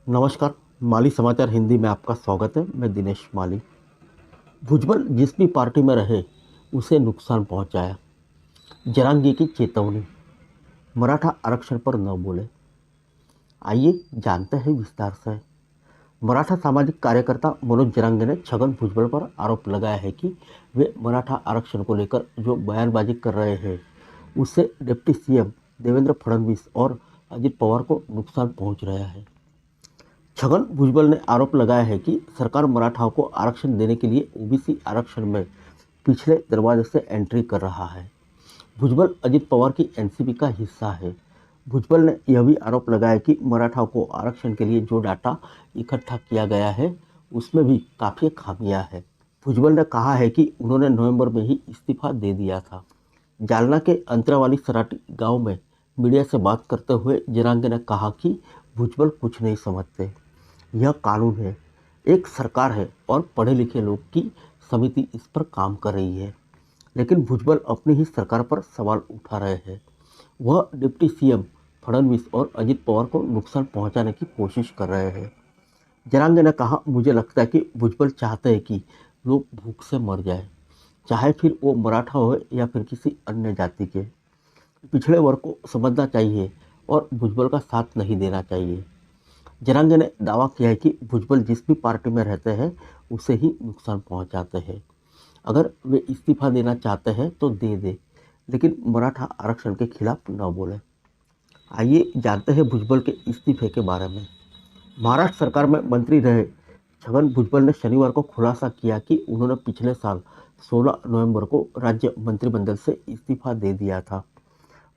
नमस्कार। माली समाचार हिंदी में आपका स्वागत है। मैं दिनेश माली। भुजबल जिस भी पार्टी में रहे उसे नुकसान पहुंचाया, जरांगे की चेतावनी। मराठा आरक्षण पर न बोले। आइए जानते हैं विस्तार से। मराठा सामाजिक कार्यकर्ता मनोज जरांगे ने छगन भुजबल पर आरोप लगाया है कि वे मराठा आरक्षण को लेकर जो बयानबाजी कर रहे हैं उससे डिप्टी सीएम देवेंद्र फडणवीस और अजित पवार को नुकसान पहुंच रहा है। छगन भुजबल ने आरोप लगाया है कि सरकार मराठाओं को आरक्षण देने के लिए ओबीसी आरक्षण में पिछले दरवाजे से एंट्री कर रहा है। भुजबल अजित पवार की एनसीपी का हिस्सा है। भुजबल ने यह भी आरोप लगाया कि मराठाओं को आरक्षण के लिए जो डाटा इकट्ठा किया गया है उसमें भी काफ़ी खामियां हैं। भुजबल ने कहा है कि उन्होंने नवंबर में ही इस्तीफा दे दिया था। जालना के अंतरावाली सराटी गांव में मीडिया से बात करते हुए जरांगे ने कहा कि भुजबल कुछ नहीं समझते। यह कानून है, एक सरकार है और पढ़े लिखे लोग की समिति इस पर काम कर रही है। लेकिन भुजबल अपनी ही सरकार पर सवाल उठा रहे हैं। वह डिप्टी सीएम फडणवीस और अजित पवार को नुकसान पहुंचाने की कोशिश कर रहे हैं। जरांगे ने कहा, मुझे लगता है कि भुजबल चाहते हैं कि लोग भूख से मर जाए, चाहे फिर वो मराठा हो या फिर किसी अन्य जाति के। पिछड़े वर्ग को समझना चाहिए और भुजबल का साथ नहीं देना चाहिए। जरांगे ने दावा किया है कि भुजबल जिस भी पार्टी में रहते हैं उसे ही नुकसान पहुंचाते हैं। अगर वे इस्तीफा देना चाहते हैं तो दे दे, लेकिन मराठा आरक्षण के खिलाफ न बोले। आइए जानते हैं भुजबल के इस्तीफे के बारे में। महाराष्ट्र सरकार में मंत्री रहे छगन भुजबल ने शनिवार को खुलासा किया कि उन्होंने पिछले साल 16 नवंबर को राज्य मंत्रिमंडल से इस्तीफा दे दिया था।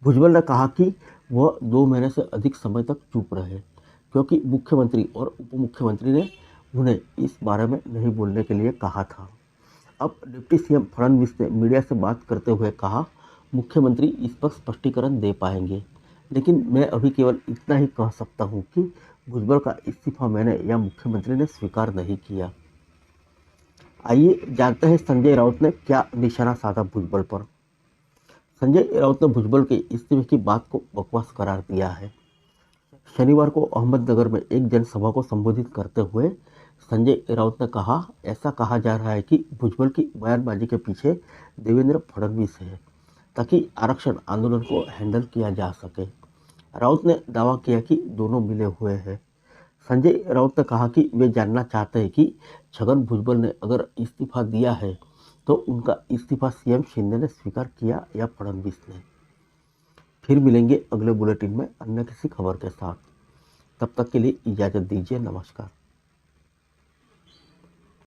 भुजबल ने कहा कि वह 2 महीने से अधिक समय तक चुप रहे क्योंकि मुख्यमंत्री और उप मुख्यमंत्री ने उन्हें इस बारे में नहीं बोलने के लिए कहा था। अब डिप्टी सीएम फडणवीस ने मीडिया से बात करते हुए कहा, मुख्यमंत्री इस पर स्पष्टीकरण दे पाएंगे, लेकिन मैं अभी केवल इतना ही कह सकता हूं कि भुजबल का इस्तीफा मैंने या मुख्यमंत्री ने स्वीकार नहीं किया। आइए जानते हैं संजय राउत ने क्या निशाना साधा भुजबल पर। संजय राउत ने भुजबल के इस्तीफे की बात को बकवास करार दिया है। शनिवार को अहमदनगर में एक जनसभा को संबोधित करते हुए संजय राउत ने कहा, ऐसा कहा जा रहा है कि भुजबल की बयानबाजी के पीछे देवेंद्र फडणवीस है ताकि आरक्षण आंदोलन को हैंडल किया जा सके। राउत ने दावा किया कि दोनों मिले हुए हैं। संजय राउत ने कहा कि वे जानना चाहते हैं कि छगन भुजबल ने अगर इस्तीफा दिया है तो उनका इस्तीफा सीएम शिंदे ने स्वीकार किया या फडणवीस ने। फिर मिलेंगे अगले बुलेटिन में अन्य किसी खबर के साथ। तब तक के लिए इजाज़त दीजिए। नमस्कार।